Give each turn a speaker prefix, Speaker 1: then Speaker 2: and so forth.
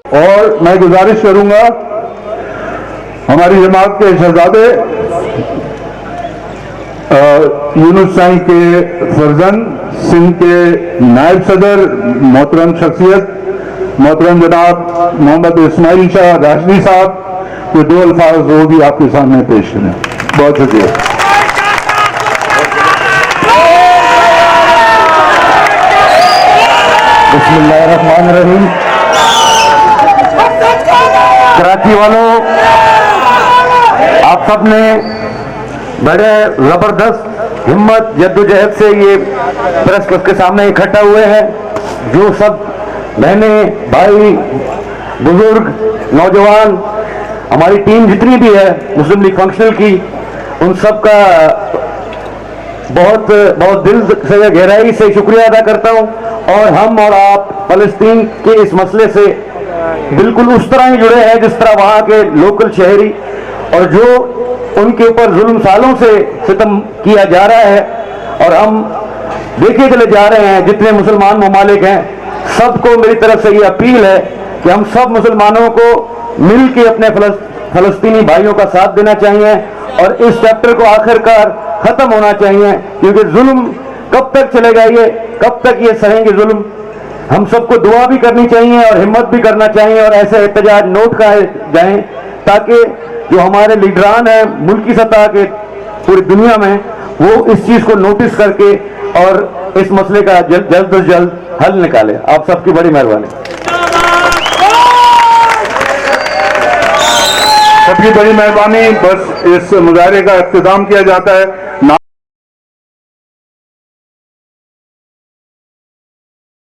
Speaker 1: और मैं गुजारिश करूंगा हमारी जमात के शहजादे यूनुस साईं के फर्जन सिंध के नायब सदर मोहतरम शख्सियत मोहतरम जनाब मोहम्मद इस्माइल शाह राशदी साहब के दो अल्फाज वो भी आपके सामने पेश करें। बहुत शुक्रिया।
Speaker 2: बिस्मिल्लाहिर्रहमानिर्रहीम। कराची वालों, आप सब ने बड़े जबरदस्त हिम्मत जद्दोजहद से ये प्रेस क्लब के सामने इकट्ठा हुए हैं। जो सब बहने भाई बुजुर्ग नौजवान हमारी टीम जितनी भी है मुस्लिम लीग फंक्शनल की, उन सब का बहुत बहुत दिल से गहराई से शुक्रिया अदा करता हूं। और हम और आप फलस्तीन के इस मसले से बिल्कुल उस तरह ही जुड़े हैं जिस तरह वहां के लोकल शहरी और जो उनके ऊपर जुल्म सालों से सितम किया जा रहा है। और हम देखे चले जा रहे हैं जितने मुसलमान ममालिक हैं, सबको मेरी तरफ से ये अपील है कि हम सब मुसलमानों को मिल के अपने फलस्तीनी भाइयों का साथ देना चाहिए और इस चैप्टर को आखिरकार खत्म होना चाहिए। क्योंकि जुल्म कब तक चलेगा, ये कब तक ये सहेंगे जुल्म। हम सबको दुआ भी करनी चाहिए और हिम्मत भी करना चाहिए और ऐसे एहतजाज नोट कराए जाएं ताकि जो हमारे लीडरान हैं मुल्की सतह के पूरी दुनिया में, वो इस चीज को नोटिस करके और इस मसले का जल्द से जल्द हल निकाले। आप सबकी बड़ी मेहरबानी।
Speaker 1: सबकी बड़ी मेहरबानी। बस इस मुजाहरे का इख्तिताम किया जाता है।